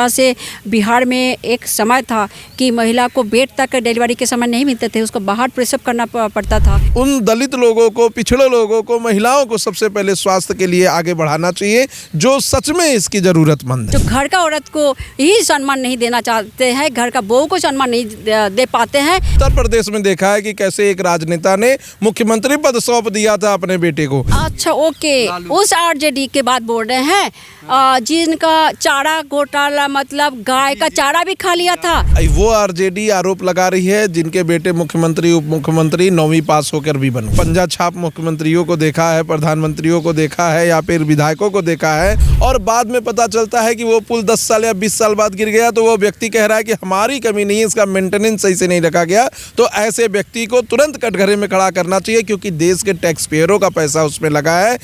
तरह से बिहार में एक समय था कि महिला को बेड तक डिलीवरी के समय नहीं मिलते थे, उसको बाहर प्रसव करना पड़ता था। उन दलित लोगों को, पिछड़े लोगों को, महिलाओं को सबसे पहले स्वास्थ्य के लिए आगे बढ़ाना चाहिए, जो सच में इसकी जरूरतमंद है। जो घर का औरत को ही सम्मान नहीं देना चाहते हैं, घर का बहू को सम्मान नहीं दे पाते हैं। उत्तर प्रदेश में देखा है कि कैसे एक राजनेता ने मुख्यमंत्री पद सौंप दिया था अपने बेटे को। अच्छा ओके, उस आरजेडी के बात बोल रहे हैं जिनका चारा घोटाला, मतलब गाय का चारा भी खा लिया था। वो आरजेडी आरोप लगा रही है जिनके बेटे मुख्यमंत्री, उप मुख्यमंत्री 9वीं पास होकर भी बने। पंजा छाप मुख्यमंत्रियों को देखा है, प्रधानमंत्रियों को देखा है या फिर विधायकों को देखा है, और बाद में पता चलता है कि वो पुल 10 साल या 20 साल बाद गिर गया तो वो व्यक्ति कह रहा है कि हमारी कमी नहीं है, इसका मेंटेनेंस सही से नहीं रखा गया। तो ऐसे व्यक्ति को तुरंत कटघरे में खड़ा करना चाहिए, क्योंकि देश के टैक्स पेयरों का पैसा उसमें लगा है।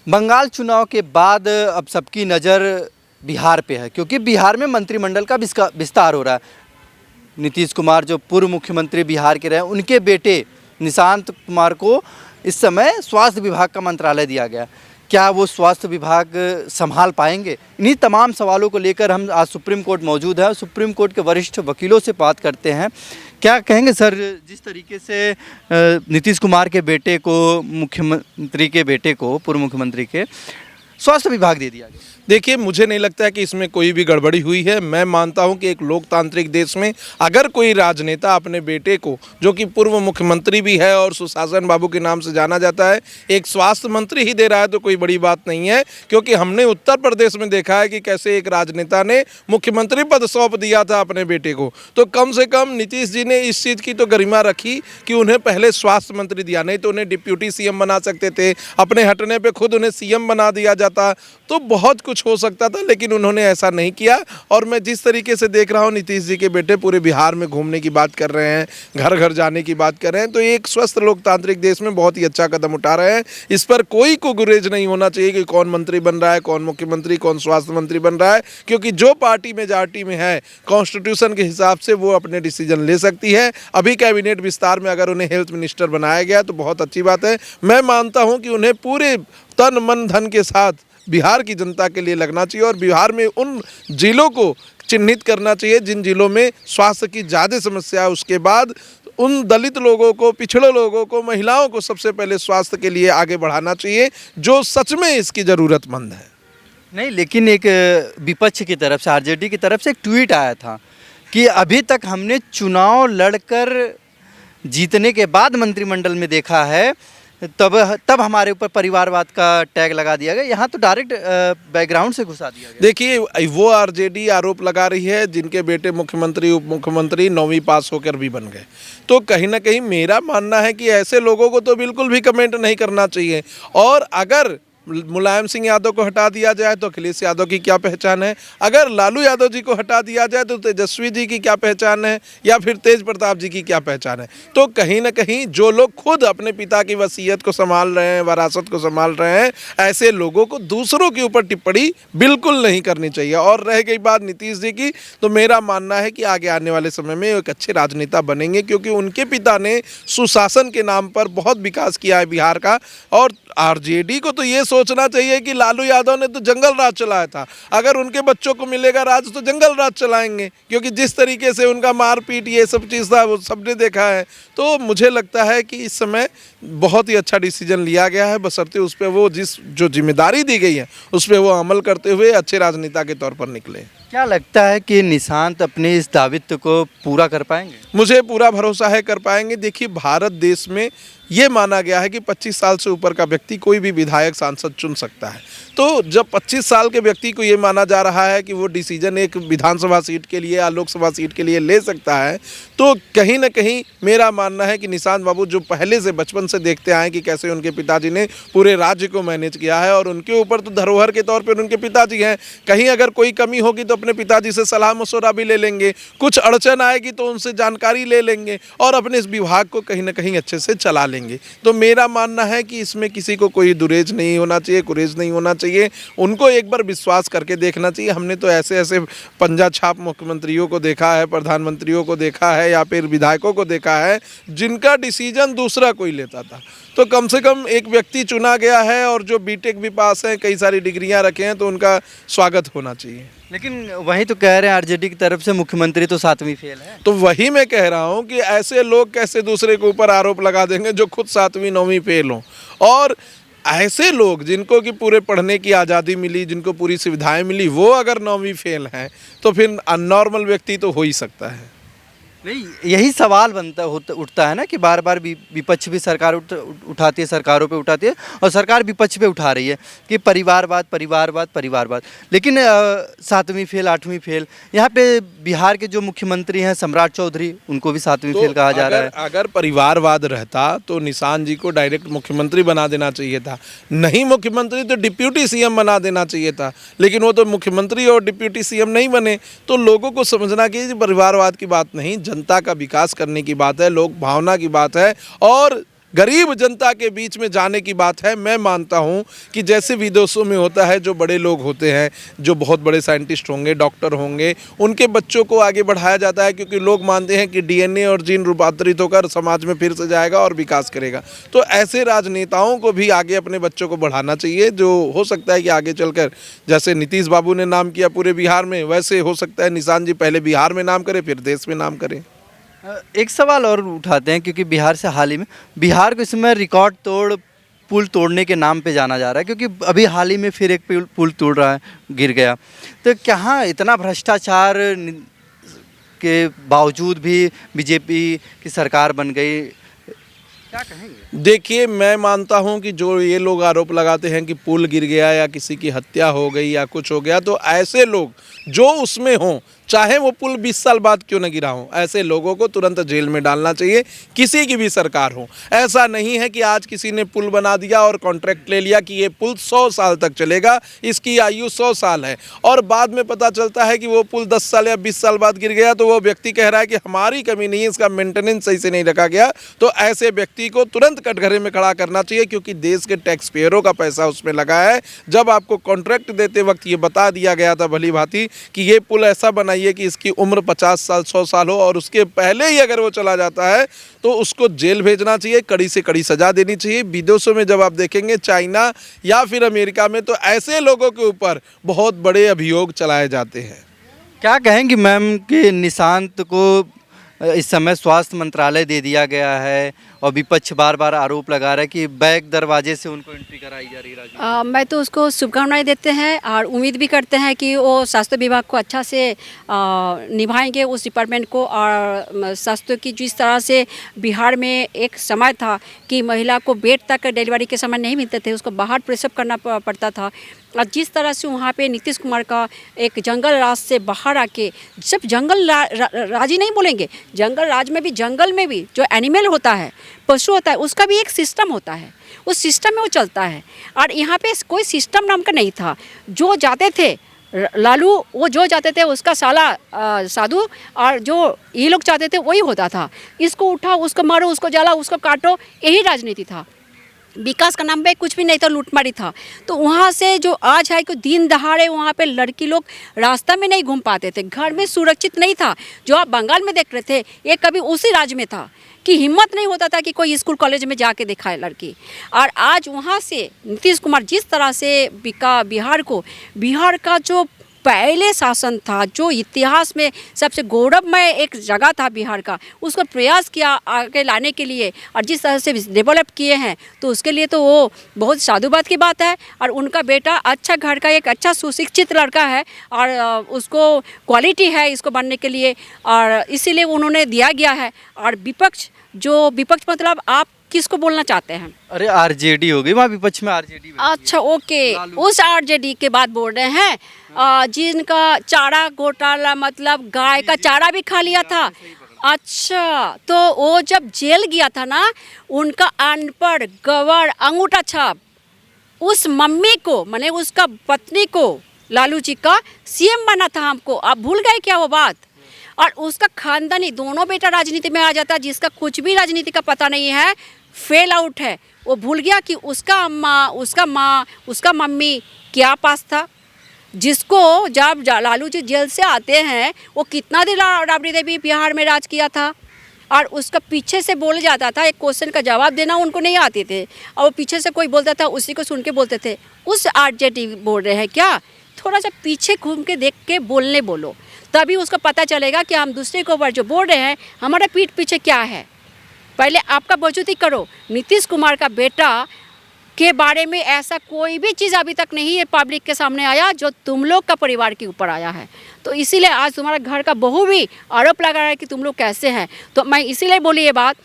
बंगाल चुनाव के बाद अब सबकी नज़र बिहार पे है, क्योंकि बिहार में मंत्रिमंडल का विस्तार हो रहा है। नीतीश कुमार जो पूर्व मुख्यमंत्री बिहार के रहे, उनके बेटे निशांत कुमार को इस समय स्वास्थ्य विभाग का मंत्रालय दिया गया। क्या वो स्वास्थ्य विभाग संभाल पाएंगे? इन्हीं तमाम सवालों को लेकर हम आज सुप्रीम कोर्ट मौजूद है। सुप्रीम कोर्ट के वरिष्ठ वकीलों से बात करते हैं। क्या कहेंगे सर, जिस तरीके से नीतीश कुमार के बेटे को, मुख्यमंत्री के बेटे को, पूर्व मुख्यमंत्री के स्वास्थ्य विभाग दे दिया गया? देखिए, मुझे नहीं लगता है कि इसमें कोई भी गड़बड़ी हुई है। मैं मानता हूं कि एक लोकतांत्रिक देश में अगर कोई राजनेता अपने बेटे को, जो कि पूर्व मुख्यमंत्री भी है और सुशासन बाबू के नाम से जाना जाता है, एक स्वास्थ्य मंत्री ही दे रहा है तो कोई बड़ी बात नहीं है। क्योंकि हमने उत्तर प्रदेश में देखा है कि कैसे एक राजनेता ने मुख्यमंत्री पद सौंप दिया था अपने बेटे को। तो कम से कम नीतीश जी ने इस चीज़ की तो गरिमा रखी कि उन्हें पहले स्वास्थ्य मंत्री दिया, नहीं तो उन्हें डिप्यूटी सीएम बना सकते थे। अपने हटने पर खुद उन्हें सीएम बना दिया जाता तो बहुत कुछ हो सकता था, लेकिन उन्होंने ऐसा नहीं किया। और मैं जिस तरीके से देख रहा हूँ, नीतीश जी के बेटे पूरे बिहार में घूमने की बात कर रहे हैं, घर घर जाने की बात कर रहे हैं, तो एक स्वस्थ लोकतांत्रिक देश में बहुत ही अच्छा कदम उठा रहे हैं। इस पर कोई को गुरेज नहीं होना चाहिए कि कौन मंत्री बन रहा है, कौन मुख्यमंत्री, कौन स्वास्थ्य मंत्री बन रहा है, क्योंकि जो पार्टी मेजॉरिटी में है कॉन्स्टिट्यूशन के हिसाब से वो अपने डिसीजन ले सकती है। अभी कैबिनेट विस्तार में अगर उन्हें हेल्थ मिनिस्टर बनाया गया तो बहुत अच्छी बात है। मैं मानता हूँ कि उन्हें पूरे तन मन धन के साथ बिहार की जनता के लिए लगना चाहिए और बिहार में उन जिलों को चिन्हित करना चाहिए जिन जिलों में स्वास्थ्य की ज़्यादा समस्या है। उसके बाद उन दलित लोगों को, पिछड़े लोगों को, महिलाओं को सबसे पहले स्वास्थ्य के लिए आगे बढ़ाना चाहिए, जो सच में इसकी ज़रूरतमंद है। नहीं, लेकिन एक विपक्ष की तरफ से, आरजेडी की तरफ से एक ट्वीट आया था कि अभी तक हमने चुनाव लड़कर जीतने के बाद मंत्रिमंडल में देखा है, तब हमारे ऊपर परिवारवाद का टैग लगा दिया गया। यहाँ तो डायरेक्ट बैकग्राउंड से घुसा दिया गया। देखिए, वो आरजेडी आरोप लगा रही है जिनके बेटे मुख्यमंत्री, उप मुख्यमंत्री 9वीं पास होकर भी बन गए। तो कहीं ना कहीं मेरा मानना है कि ऐसे लोगों को तो बिल्कुल भी कमेंट नहीं करना चाहिए। और अगर मुलायम सिंह यादव को हटा दिया जाए तो अखिलेश यादव की क्या पहचान है, अगर लालू यादव जी को हटा दिया जाए तो तेजस्वी जी की क्या पहचान है, या फिर तेज प्रताप जी की क्या पहचान है। तो कहीं ना कहीं जो लोग खुद अपने पिता की वसीयत को संभाल रहे हैं, विरासत को संभाल रहे हैं, ऐसे लोगों को दूसरों के ऊपर टिप्पणी बिल्कुल नहीं करनी चाहिए। और रह गई बात नीतीश जी की, तो मेरा मानना है कि आगे आने वाले समय में एक अच्छे राजनेता बनेंगे, क्योंकि उनके पिता ने सुशासन के नाम पर बहुत विकास किया है बिहार का। और आरजेडी को तो ये सोचना चाहिए कि लालू यादव ने तो जंगल राज चलाया था, अगर उनके बच्चों को मिलेगा राज तो जंगल राज चलाएंगे, क्योंकि जिस तरीके से उनका मारपीट ये सब चीज़ था वो सबने देखा है। तो मुझे लगता है कि इस समय बहुत ही अच्छा डिसीजन लिया गया है, बशर्ते उस पर वो जो जिम्मेदारी दी गई है उस पर वो अमल करते हुए अच्छे राजनेता के तौर पर निकले। क्या लगता है कि निशांत अपने इस दायित्व को पूरा कर पाएंगे? मुझे पूरा भरोसा है कर पाएंगे। देखिए, भारत देश में ये माना गया है कि 25 साल से ऊपर का व्यक्ति कोई भी विधायक, सांसद चुन सकता है। तो जब 25 साल के व्यक्ति को ये माना जा रहा है कि वो डिसीजन एक विधानसभा सीट के लिए या लोकसभा सीट के लिए ले सकता है, तो कहीं ना कहीं मेरा मानना है कि निशांत बाबू जो पहले से बचपन से देखते आए कि कैसे उनके पिताजी ने पूरे राज्य को मैनेज किया है, और उनके ऊपर तो धरोहर के तौर पर उनके पिताजी हैं। कहीं अगर कोई कमी होगी तो अपने पिताजी से सलाह मशवरा भी ले लेंगे, कुछ अड़चन आएगी तो उनसे जानकारी ले लेंगे और अपने इस विभाग को कहीं ना कहीं अच्छे से चला लेंगे। तो मेरा मानना है कि इसमें किसी को कोई दुरेज नहीं होना चाहिए, कुरेज नहीं होना चाहिए। उनको एक बार विश्वास करके देखना चाहिए। हमने तो ऐसे ऐसे पंजा छाप मुख्यमंत्रियों को देखा है, प्रधानमंत्रियों को देखा है या फिर विधायकों को देखा है जिनका डिसीजन दूसरा कोई लेता था। तो कम से कम एक व्यक्ति चुना गया है और जो बीटेक भी पास है, कई सारी डिग्रियां रखे हैं, तो उनका स्वागत होना चाहिए। लेकिन वही तो कह रहे हैं आरजेडी की तरफ से मुख्यमंत्री तो 7वीं फेल है। तो वही मैं कह रहा हूँ कि ऐसे लोग कैसे दूसरे के ऊपर आरोप लगा देंगे जो खुद 7वीं 9वीं फेल हों। और ऐसे लोग जिनको कि पूरे पढ़ने की आज़ादी मिली, जिनको पूरी सुविधाएं मिली, वो अगर 9वीं फेल हैं तो फिर नॉर्मल व्यक्ति तो हो ही सकता है। नहीं, यही सवाल उठता है ना कि बार बार विपक्ष भी सरकार उठाती है, सरकारों पे उठाती है, और सरकार विपक्ष पे उठा रही है कि परिवारवाद परिवारवाद परिवारवाद। लेकिन 7वीं फेल 8वीं फेल, यहाँ पे बिहार के जो मुख्यमंत्री हैं सम्राट चौधरी, उनको भी 7वीं फेल कहा जा रहा है। अगर परिवारवाद रहता तो निशान जी को डायरेक्ट मुख्यमंत्री बना देना चाहिए था, नहीं मुख्यमंत्री तो डिप्यूटी सीएम बना देना चाहिए था। लेकिन वो तो मुख्यमंत्री और डिप्यूटी सीएम नहीं बने। तो लोगों को समझना कि परिवारवाद की बात नहीं, जनता का विकास करने की बात है, लोक भावना की बात है और गरीब जनता के बीच में जाने की बात है। मैं मानता हूं कि जैसे विदेशों में होता है, जो बड़े लोग होते हैं, जो बहुत बड़े साइंटिस्ट होंगे, डॉक्टर होंगे, उनके बच्चों को आगे बढ़ाया जाता है क्योंकि लोग मानते हैं कि डीएनए और जीन रूपांतरित होकर समाज में फिर से जाएगा और विकास करेगा। तो ऐसे राजनेताओं को भी आगे अपने बच्चों को बढ़ाना चाहिए, जो हो सकता है कि आगे चलकर जैसे नीतीश बाबू ने नाम किया पूरे बिहार में, वैसे हो सकता है निशान जी पहले बिहार में नाम करें फिर देश में नाम करें। एक सवाल और उठाते हैं, क्योंकि बिहार से हाल ही में बिहार को इस समय रिकॉर्ड तोड़ पुल तोड़ने के नाम पे जाना जा रहा है, क्योंकि अभी हाल ही में फिर एक पुल टूट रहा है, गिर गया। तो क्या इतना भ्रष्टाचार के बावजूद भी बीजेपी की सरकार बन गई, क्या कहेंगे? देखिए, मैं मानता हूं कि जो ये लोग आरोप लगाते हैं कि पुल गिर गया या किसी की हत्या हो गई या कुछ हो गया, तो ऐसे लोग जो उसमें हों, चाहे वो पुल 20 साल बाद क्यों न गिरा हो, ऐसे लोगों को तुरंत जेल में डालना चाहिए, किसी की भी सरकार हो। ऐसा नहीं है कि आज किसी ने पुल बना दिया और कॉन्ट्रैक्ट ले लिया कि ये पुल 100 साल तक चलेगा, इसकी आयु 100 साल है, और बाद में पता चलता है कि वो पुल 10 साल या 20 साल बाद गिर गया, तो वो व्यक्ति कह रहा है कि हमारी कमी नहीं है, इसका मेंटेनेंस सही से नहीं रखा गया। तो ऐसे व्यक्ति को तुरंत कटघरे में खड़ा करना चाहिए, क्योंकि देश के टैक्स पेयरों का पैसा उसमें लगा है। जब आपको कॉन्ट्रैक्ट देते वक्त ये बता दिया गया था भली भांति कि ये पुल ऐसा बनाइए कि इसकी उम्र 50 साल 100 साल हो, और उसके पहले ही अगर वो चला जाता है तो उसको जेल भेजना चाहिए, कड़ी से कड़ी सजा देनी चाहिए। विदेशों में जब आप देखेंगे, चाइना या फिर अमेरिका में, तो ऐसे लोगों के ऊपर बहुत बड़े अभियोग चलाए जाते हैं। क्या कहेंगी मैम कि निशांत को इस समय स्वास्थ्य मंत्रालय दे दिया गया है और विपक्ष बार बार आरोप लगा रहा है कि बैक दरवाजे से उनको एंट्री कराई जा रही है? मैं तो उसको शुभकामनाएं देते हैं और उम्मीद भी करते हैं कि वो स्वास्थ्य विभाग को अच्छा से निभाएंगे उस डिपार्टमेंट को। और स्वास्थ्य की जिस तरह से बिहार में एक समय था कि महिला को बेड तक डिलीवरी के समय नहीं मिलते थे, उसको बाहर प्रसव करना पड़ता था, और जिस तरह से वहाँ पे नीतीश कुमार का एक जंगल राज से बाहर आके, जब जंगल राज ही नहीं बोलेंगे, जंगल राज में भी, जंगल में भी जो एनिमल होता है, पशु होता है, उसका भी एक सिस्टम होता है, उस सिस्टम में वो चलता है। और यहाँ पे कोई सिस्टम नाम का नहीं था। जो जाते थे लालू, वो जो जाते थे उसका साला साधु, और जो ये लोग चाहते थे वही होता था। इसको उठाओ, उसको मारो, उसको जला, उसको काटो, यही राजनीति था। विकास का नाम पे कुछ भी नहीं था, लूटमारी था। तो वहाँ से जो आज है कि दिन दहाड़े वहाँ पे लड़की लोग रास्ता में नहीं घूम पाते थे, घर में सुरक्षित नहीं था। जो आप बंगाल में देख रहे थे, ये कभी उसी राज्य में था कि हिम्मत नहीं होता था कि कोई स्कूल कॉलेज में जाके दिखाए लड़की। और आज वहाँ से नीतीश कुमार जिस तरह से बिहार का जो पहले शासन था, जो इतिहास में सबसे गौरवमय एक जगह था बिहार का, उसको प्रयास किया आगे लाने के लिए, और जिस तरह से डेवलप किए हैं, तो उसके लिए तो वो बहुत साधुवाद की बात है। और उनका बेटा अच्छा घर का एक अच्छा सुशिक्षित लड़का है, और उसको क्वालिटी है इसको बनने के लिए, और इसीलिए उन्होंने दिया गया है। और विपक्ष मतलब आप किसको बोलना चाहते हैं? अरे आरजेडी हो गई, वहाँ विपक्ष में आरजेडी। अच्छा, ओके, उस आरजेडी के बात बोल रहे हैं जिनका चारा घोटाला, मतलब गाय का चारा भी खा लिया था। अच्छा, तो वो जब जेल गया था ना, उनका अनपढ़ गवार अंगूठा छाप उस मम्मी को, माने उसका पत्नी को, लालू जी का सीएम बना था हमको। आप भूल गए क्या वो बात? और उसका खानदानी दोनों बेटा राजनीति में आ जाता है, जिसका कुछ भी राजनीति का पता नहीं है, फेल आउट है। वो भूल गया कि उसका अम्मा, उसका माँ, उसका मम्मी क्या पास था। जिसको जब लालू जी जेल से आते हैं, वो कितना दिन राबड़ी देवी बिहार में राज किया था, और उसका पीछे से बोल जाता था, एक क्वेश्चन का जवाब देना उनको नहीं आते थे, और वो पीछे से कोई बोलता था, उसी को सुन के बोलते थे। उस आरजेडी बोल रहे हैं क्या? थोड़ा सा पीछे घूम के देख के बोलने बोलो, तभी उसको पता चलेगा कि हम दूसरे के ऊपर जो बोल रहे हैं हमारा पीठ पीछे क्या है। पहले आपका वजूदी करो। नीतीश कुमार का बेटा के बारे में ऐसा कोई भी चीज़ अभी तक नहीं है पब्लिक के सामने आया जो तुम लोग का परिवार के ऊपर आया है। तो इसीलिए आज तुम्हारा घर का बहू भी आरोप लगा रहा है कि तुम लोग कैसे हैं। तो मैं इसीलिए बोली ये बात,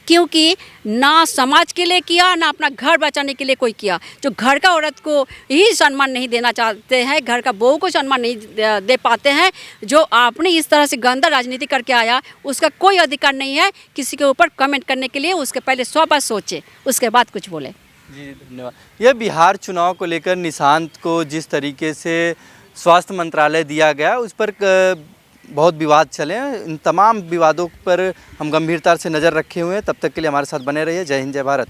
क्योंकि ना समाज के लिए किया ना अपना घर बचाने के लिए कोई किया। जो घर का औरत को ही सम्मान नहीं देना चाहते हैं, घर का बहू को सम्मान नहीं दे पाते हैं, जो आपने इस तरह से गंदा राजनीति करके आया, उसका कोई अधिकार नहीं है किसी के ऊपर कमेंट करने के लिए। उसके पहले 100 बार सोचे, उसके बाद कुछ बोले। जी धन्यवाद। यह बिहार चुनाव को लेकर निशांत को जिस तरीके से स्वास्थ्य मंत्रालय दिया गया उस पर बहुत विवाद चले हैं। इन तमाम विवादों पर हम गंभीरता से नज़र रखे हुए हैं। तब तक के लिए हमारे साथ बने रहिए। जय हिंद, जय भारत।